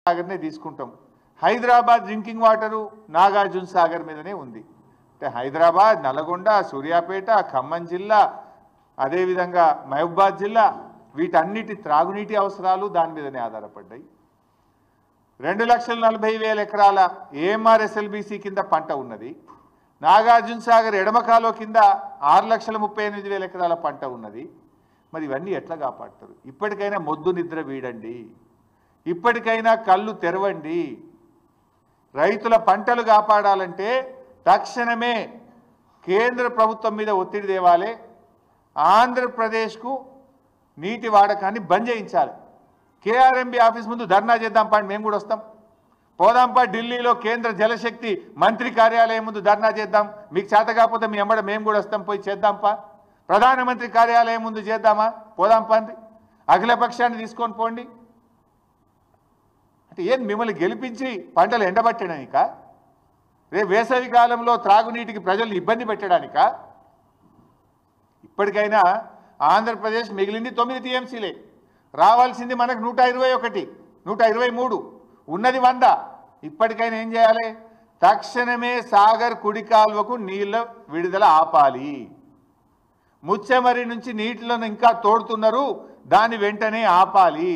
సాగర్నే తీసుకుంటాం. Hyderabad drinking water Nagarjuna Sagar మీదనే ఉంది. అంటే హైదరాబాద్, నల్గొండ, సూర్యాపేట, ఖమ్మం జిల్లా, అదేవిధంగా మహబూబాద్ జిల్లా వీటన్నిటి త్రాగునీటి అవసరాలు దాని మీదనే ఆధారపడ్డాయి. 2,40,000 ఎకరాల ఏఎంఆర్ఎస్ఎల్బీసీ కింద పంట ఉన్నది. నాగార్జున సాగర్ ఎడమ కాలువ కింద 6,38,000 ఎకరాల పంట ఉన్నది. మరి ఇవన్నీ ఎట్లా కాపాడతారు? ఇప్పటికైనా మొద్దు నిద్ర వీడండి, ఇప్పటికైనా కళ్ళు తెరవండి. రైతుల పంటలు కాపాడాలంటే తక్షణమే కేంద్ర ప్రభుత్వం మీద ఒత్తిడి తేవాలి. ఆంధ్రప్రదేశ్కు నీటి వాడకాన్ని బంద్ చేయించాలి. కేఆర్ఎంబీ ఆఫీస్ ముందు ధర్నా చేద్దాంపా, మేము కూడా వస్తాం. పోదాంపా ఢిల్లీలో కేంద్ర జలశక్తి మంత్రి కార్యాలయం ముందు ధర్నా చేద్దాం. మీకు చేత కాకపోతే మీ ఎంబడ మేము కూడా వస్తాం, పోయి చేద్దాంపా. ప్రధానమంత్రి కార్యాలయం ముందు చేద్దామా, పోదాంపా అండి. అఖిలపక్షాన్ని తీసుకొని పోండి. అంటే ఏం మిమ్మల్ని గెలిపించి పంటలు ఎండబట్టడానిక? రేపు వేసవి కాలంలో త్రాగునీటికి ప్రజలు ఇబ్బంది పెట్టడానిక? ఇప్పటికైనా ఆంధ్రప్రదేశ్ మిగిలింది 9 టీఎంసీలే. రావాల్సింది మనకు 121, 123, ఉన్నది 100. ఇప్పటికైనా ఏం చేయాలి? తక్షణమే సాగర్ కుడి కాల్వకు నీళ్ళ విడుదల ఆపాలి. ముచ్చెమరి నుంచి నీటిలను ఇంకా తోడుతున్నారు, దాన్ని వెంటనే ఆపాలి.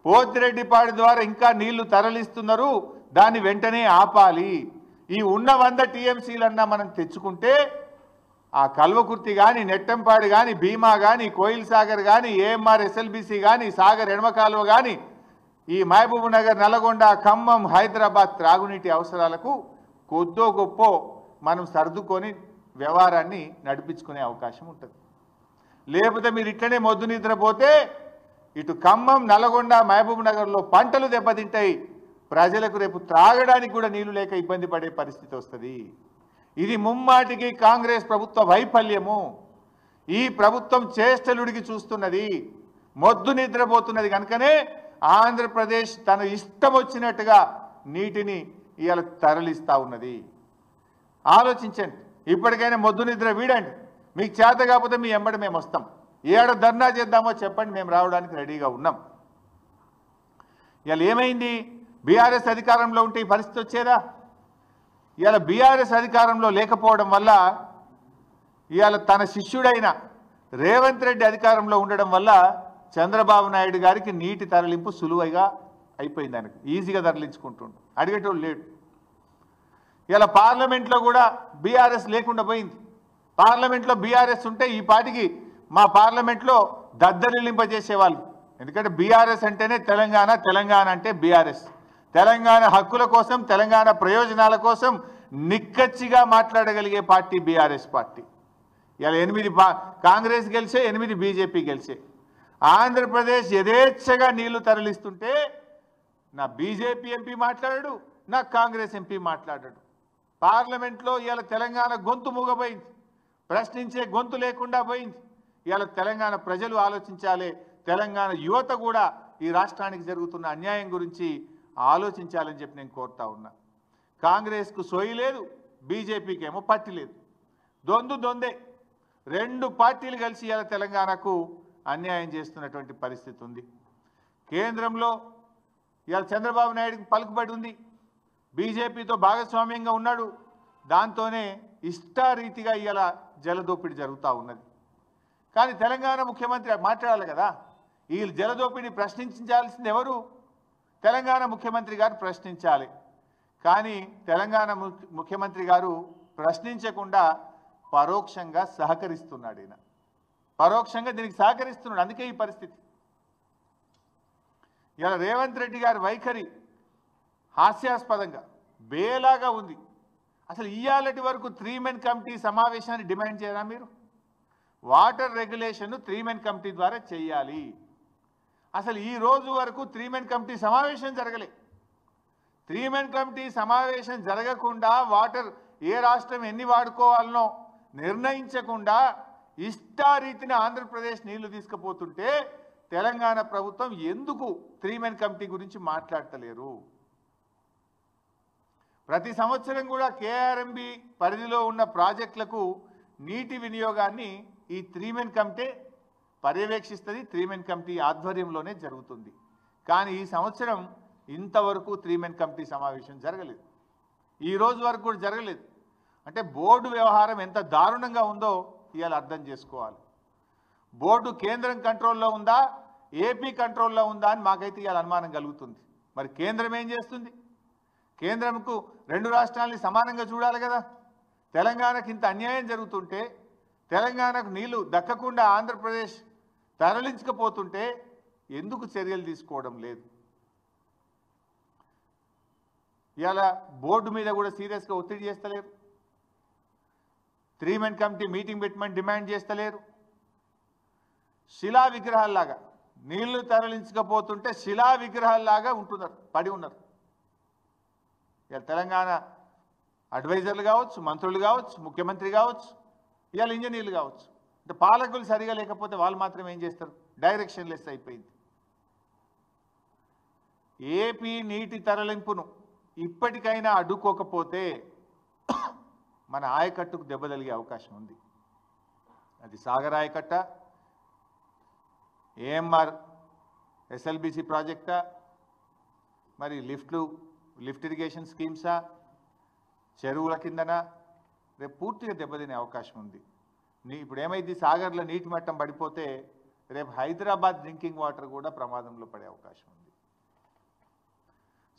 పోతిరెడ్డిపాడు ద్వారా ఇంకా నీళ్లు తరలిస్తున్నారు, దాన్ని వెంటనే ఆపాలి. ఈ ఉన్న 100 టీఎంసీలన్నా మనం తెచ్చుకుంటే ఆ కల్వకుర్తి కానీ, నెట్టంపాడు కానీ, భీమా కానీ, కోయిల్ సాగర్ కానీ, ఏఎంఆర్ ఎస్ఎల్బీసీ కానీ, సాగర్ ఎడమ కాలువ కానీ, ఈ మహబూబ్ నగర్, నల్గొండ, ఖమ్మం, హైదరాబాద్ త్రాగునీటి అవసరాలకు కొద్దో గొప్పో మనం సర్దుకొని వ్యవహారాన్ని నడిపించుకునే అవకాశం ఉంటుంది. లేకపోతే మీరు ఇట్లనే మొద్దు నిద్రపోతే ఇటు ఖమ్మం, నల్గొండ, మహబూబ్ నగర్లో పంటలు దెబ్బతింటాయి. ప్రజలకు రేపు త్రాగడానికి కూడా నీళ్లు లేక ఇబ్బంది పడే పరిస్థితి వస్తుంది. ఇది ముమ్మాటికి కాంగ్రెస్ ప్రభుత్వ వైఫల్యము. ఈ ప్రభుత్వం చేష్టలుడికి చూస్తున్నది, మొద్దు నిద్రపోతున్నది. కనుకనే ఆంధ్రప్రదేశ్ తన ఇష్టం వచ్చినట్టుగా నీటిని ఇవాళ తరలిస్తూ ఉన్నది. ఆలోచించండి, ఇప్పటికైనా మొద్దు నిద్ర వీడండి. మీకు చేత కాకపోతే మీ ఎంబడి మేము వస్తాం. ఏడ ధర్నా చేద్దామో చెప్పండి, మేము రావడానికి రెడీగా ఉన్నాం. ఇవాళ ఏమైంది? బీఆర్ఎస్ అధికారంలో ఉంటే ఈ పరిస్థితి వచ్చేదా? ఇవాళ బీఆర్ఎస్ అధికారంలో లేకపోవడం వల్ల, ఇవాళ తన శిష్యుడైన రేవంత్ రెడ్డి అధికారంలో ఉండడం వల్ల చంద్రబాబు నాయుడు గారికి నీటి తరలింపు సులువుగా అయిపోయింది. ఆయనకు ఈజీగా తరలించుకుంటుండు, అడిగేటోళ్ళు లేడు. ఇవాళ పార్లమెంట్లో కూడా బీఆర్ఎస్ లేకుండా పోయింది. పార్లమెంట్లో బీఆర్ఎస్ ఉంటే ఈ పాటికి మా పార్లమెంట్లో దద్దరిల్లింపజేసేవాళ్ళు. ఎందుకంటే బీఆర్ఎస్ అంటేనే తెలంగాణ, తెలంగాణ అంటే బీఆర్ఎస్. తెలంగాణ హక్కుల కోసం, తెలంగాణ ప్రయోజనాల కోసం నిక్కచ్చిగా మాట్లాడగలిగే పార్టీ బీఆర్ఎస్ పార్టీ. ఇలా 8 కాంగ్రెస్ గెలిచే, 8 బీజేపీ గెలిచే. ఆంధ్రప్రదేశ్ యథేచ్ఛగా నీళ్లు తరలిస్తుంటే నా బీజేపీ ఎంపీ మాట్లాడాడు, నా కాంగ్రెస్ ఎంపీ మాట్లాడాడు. పార్లమెంట్లో ఇవాళ తెలంగాణ గొంతు మూగపోయింది, ప్రశ్నించే గొంతు లేకుండా పోయింది. ఇవాళ తెలంగాణ ప్రజలు ఆలోచించాలి, తెలంగాణ యువత కూడా ఈ రాష్ట్రానికి జరుగుతున్న అన్యాయం గురించి ఆలోచించాలని చెప్పి నేను కోరుతా ఉన్నా. కాంగ్రెస్కు సోయి లేదు, బీజేపీకి ఏమో పట్టి లేదు. దొందే 2 పార్టీలు కలిసి ఇవాళ తెలంగాణకు అన్యాయం చేస్తున్నటువంటి పరిస్థితి ఉంది. కేంద్రంలో ఇవాళ చంద్రబాబు నాయుడుకి పలుకుబడి ఉంది, బీజేపీతో భాగస్వామ్యంగా ఉన్నాడు. దాంతోనే ఇష్టారీతిగా ఇవాళ జలదోపిడీ జరుగుతూ ఉన్నది. కానీ తెలంగాణ ముఖ్యమంత్రి మాట్లాడాలి కదా. ఈ జలదోపిడీ ప్రశ్నించాల్సింది ఎవరు? తెలంగాణ ముఖ్యమంత్రి గారు ప్రశ్నించాలి. కానీ తెలంగాణ ముఖ్యమంత్రి గారు ప్రశ్నించకుండా పరోక్షంగా సహకరిస్తున్నాడు. ఈయన పరోక్షంగా దీనికి సహకరిస్తున్నాడు. అందుకే ఈ పరిస్థితి. ఇలా రేవంత్ రెడ్డి గారి వైఖరి హాస్యాస్పదంగా బేలాగా ఉంది. అసలు ఇయ్యాలటి వరకు 3 మెన్ కమిటీ సమావేశాన్ని డిమాండ్ చేయరా మీరు? వాటర్ రెగ్యులేషన్ 3 మెన్ కమిటీ ద్వారా చేయాలి. అసలు ఈ రోజు వరకు 3 మెన్ కమిటీ సమావేశం జరగలే. 3 మెన్ కమిటీ సమావేశం జరగకుండా వాటర్ ఏ రాష్ట్రం ఎన్ని వాడుకోవాలనో నిర్ణయించకుండా ఇష్టారీతిని ఆంధ్రప్రదేశ్ నీళ్లు తీసుకుపోతుంటే తెలంగాణ ప్రభుత్వం ఎందుకు 3 మెన్ కమిటీ గురించి మాట్లాడతలేరు? ప్రతి సంవత్సరం కూడా కేఆర్ఎంబీ పరిధిలో ఉన్న ప్రాజెక్టులకు నీటి వినియోగాన్ని ఈ 3 మెన్ కమిటీ పర్యవేక్షిస్తుంది. 3 మెన్ కమిటీ ఆధ్వర్యంలోనే జరుగుతుంది. కానీ ఈ సంవత్సరం ఇంతవరకు 3 మెన్ కమిటీ సమావేశం జరగలేదు. ఈ రోజు వరకు కూడా జరగలేదు. అంటే బోర్డు వ్యవహారం ఎంత దారుణంగా ఉందో ఇవాళ అర్థం చేసుకోవాలి. బోర్డు కేంద్రం కంట్రోల్లో ఉందా, ఏపీ కంట్రోల్లో ఉందా అని మాకైతే ఇవాళ అనుమానం కలుగుతుంది. మరి కేంద్రం ఏం చేస్తుంది? కేంద్రంకు 2 రాష్ట్రాలని సమానంగా చూడాలి కదా. తెలంగాణకు ఇంత అన్యాయం జరుగుతుంటే, తెలంగాణకు నీళ్లు దక్కకుండా ఆంధ్రప్రదేశ్ తరలించకపోతుంటే ఎందుకు చర్యలు తీసుకోవడం లేదు? ఇవాళ బోర్డు మీద కూడా సీరియస్గా ఒత్తిడి చేస్తలేరు. 3 మెన్ కమిటీ మీటింగ్ పెట్టమని డిమాండ్ చేస్తలేరు. శిలా విగ్రహాల్లాగా నీళ్లు తరలించకపోతుంటే శిలా విగ్రహాల్లాగా ఉంటున్నారు, పడి ఉన్నారు. ఇవాళ తెలంగాణ అడ్వైజర్లు కావచ్చు, మంత్రులు కావచ్చు, ముఖ్యమంత్రి కావచ్చు, ఇవాళ ఇంజనీర్లు కావచ్చు. అంటే పాలకులు సరిగా లేకపోతే వాళ్ళు మాత్రం ఏం చేస్తారు? డైరెక్షన్ లెస్ అయిపోయింది. ఏపీ నీటి తరలింపును ఇప్పటికైనా అడ్డుకోకపోతే మన ఆయకట్టుకు దెబ్బ తగిలే అవకాశం ఉంది. అది సాగర్ ఆయకట్ట, ఏఎంఆర్ ఎస్ఎల్బిసి ప్రాజెక్టా, మరి లిఫ్ట్ ఇరిగేషన్ స్కీమ్సా, చెరువుల కిందన రేపు పూర్తిగా దెబ్బతినే అవకాశం ఉంది. ఇప్పుడు ఏమైంది, సాగర్లో నీటి మట్టం పడిపోతే రేపు హైదరాబాద్ డ్రింకింగ్ వాటర్ కూడా ప్రమాదంలో పడే అవకాశం ఉంది.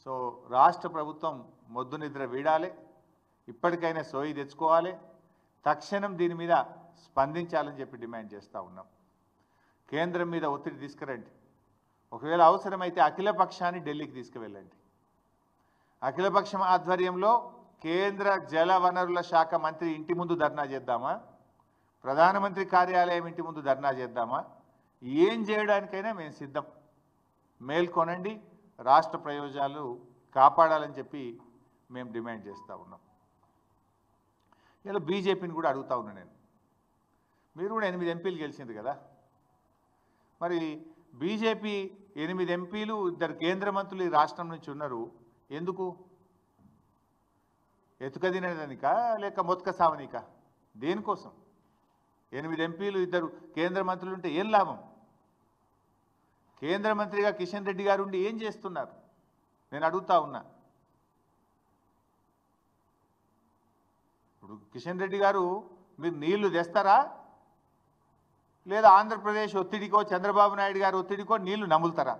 సో రాష్ట్ర ప్రభుత్వం మొద్దు నిద్ర వీడాలి, ఇప్పటికైనా సోయి తెచ్చుకోవాలి, తక్షణం దీని మీద స్పందించాలని చెప్పి డిమాండ్ చేస్తూ ఉన్నాం. కేంద్రం మీద ఒత్తిడి తీసుకురండి. ఒకవేళ అవసరమైతే అఖిలపక్షాన్ని ఢిల్లీకి తీసుకువెళ్ళండి. అఖిలపక్షం ఆధ్వర్యంలో కేంద్ర జల వనరుల శాఖ మంత్రి ఇంటి ముందు ధర్నా చేద్దామా, ప్రధానమంత్రి కార్యాలయం ఇంటి ముందు ధర్నా చేద్దామా, ఏం చేయడానికైనా మేము సిద్ధం. మేల్కొనండి, రాష్ట్ర ప్రయోజనాలు కాపాడాలని చెప్పి మేము డిమాండ్ చేస్తూ ఉన్నాం. ఇలా బీజేపీని కూడా అడుగుతా ఉన్నా నేను. మీరు కూడా 8 ఎంపీలు గెలిచింది కదా, మరి బీజేపీ 8 ఎంపీలు, 2 కేంద్ర మంత్రులు ఈ రాష్ట్రం నుంచి ఉన్నారు. ఎందుకు? ఎతుకదినడానికా లేక మొత్క సావనికా? దేనికోసం? 8 ఎంపీలు, 2 కేంద్ర మంత్రులు ఉంటే ఏం లాభం? కేంద్ర మంత్రిగా కిషన్ రెడ్డి గారు ఉండి ఏం చేస్తున్నారు? నేను అడుగుతా ఉన్నా. ఇప్పుడు కిషన్ రెడ్డి గారు మీరు నీళ్లు తెస్తారా, లేదా ఆంధ్రప్రదేశ్ ఒత్తిడికో చంద్రబాబు నాయుడు గారు ఒత్తిడికో నీళ్లు నములుతారా?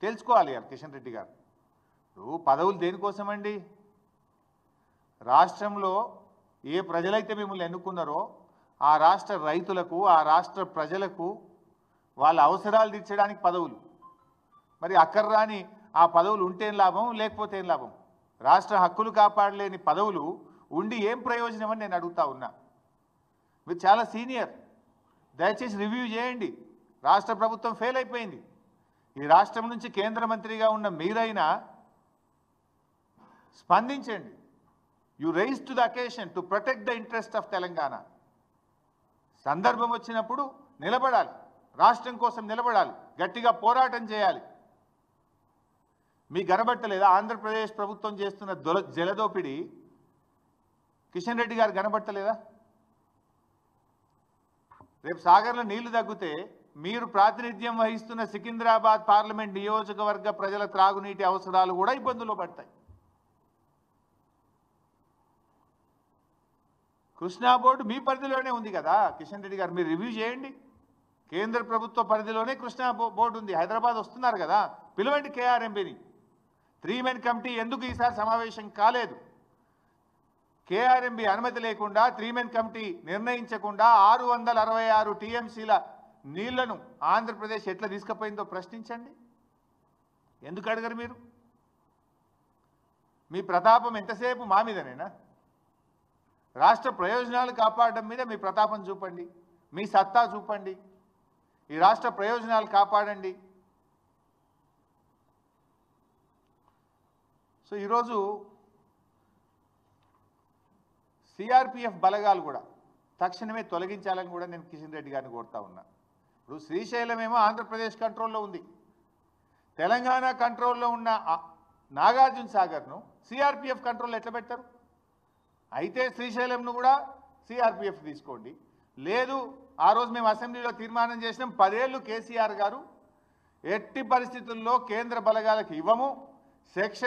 తెలుసుకోవాలి కిషన్ రెడ్డి గారు. పదవులు దేనికోసమండి? రాష్ట్రంలో ఏ ప్రజలైతే మిమ్మల్ని ఎన్నుకున్నారో ఆ రాష్ట్ర రైతులకు, ఆ రాష్ట్ర ప్రజలకు వాళ్ళ అవసరాలు తీర్చడానికి పదవులు. మరి అక్కర్రాని ఆ పదవులు ఉంటేం లాభం, లేకపోతే ఏం లాభం? రాష్ట్ర హక్కులు కాపాడలేని పదవులు ఉండి ఏం ప్రయోజనం అని నేను అడుగుతా ఉన్నా. మీరు చాలా సీనియర్, దయచేసి రివ్యూ చేయండి. రాష్ట్ర ప్రభుత్వం ఫెయిల్ అయిపోయింది. ఈ రాష్ట్రం నుంచి కేంద్ర మంత్రిగా ఉన్న మీరైనా స్పందించండి. You rise to the occasion to protect the interest of Telangana. సందర్భం వచ్చినప్పుడు నిలబడాలి, రాష్ట్రం కోసం నిలబడాలి, గట్టిగా పోరాటం చేయాలి. మీ కనబట్టలేదా ఆంధ్రప్రదేశ్ ప్రభుత్వం చేస్తున్న జలదోపిడి? కిషన్ రెడ్డి గారు కనబట్టలేదా? రేపు సాగర్లో నీళ్లు తగ్గితే మీరు ప్రాతినిధ్యం వహిస్తున్న సికింద్రాబాద్ పార్లమెంట్ నియోజకవర్గ ప్రజల త్రాగునీటి అవసరాలు కూడా ఇబ్బందుల్లో పడతాయి. కృష్ణా బోర్డు మీ పరిధిలోనే ఉంది కదా కిషన్ రెడ్డి గారు, మీరు రివ్యూ చేయండి. కేంద్ర ప్రభుత్వ పరిధిలోనే కృష్ణా బోర్డు ఉంది. హైదరాబాద్ వస్తున్నారు కదా, పిలవండి కేఆర్ఎంబీని. 3 మెన్ కమిటీ ఎందుకు ఈసారి సమావేశం కాలేదు? కేఆర్ఎంబీ అనుమతి లేకుండా 3 మెన్ కమిటీ నిర్ణయించకుండా 666 టీఎంసీల నీళ్లను ఆంధ్రప్రదేశ్ ఎట్లా తీసుకుపోయిందో ప్రశ్నించండి. ఎందుకు అడగరు మీరు? మీ ప్రతాపం ఎంతసేపు మా మీదనేనా? రాష్ట్ర ప్రయోజనాలు కాపాడడం మీద మీ ప్రతాపం చూపండి, మీ సత్తా చూపండి. ఈ రాష్ట్ర ప్రయోజనాలు కాపాడండి. సో ఈరోజు సిఆర్పిఎఫ్ బలగాలు కూడా తక్షణమే తొలగించాలని కూడా నేను కిషన్ రెడ్డి గారిని కోరుతా ఉన్నా. ఇప్పుడు శ్రీశైలం ఏమో ఆంధ్రప్రదేశ్ కంట్రోల్లో ఉంది, తెలంగాణ కంట్రోల్లో ఉన్న నాగార్జున సాగర్ను సిఆర్పిఎఫ్ కంట్రోల్లో ఎట్లా పెట్టారు? అయితే శ్రీశైలంను కూడా సిఆర్పిఎఫ్ తీసుకోండి. లేదు, ఆ రోజు మేము అసెంబ్లీలో తీర్మానం చేసినాం, 10 ఏళ్ళు కేసీఆర్ గారు ఎట్టి పరిస్థితుల్లో కేంద్ర బలగాలకు ఇవ్వము. సెక్షన్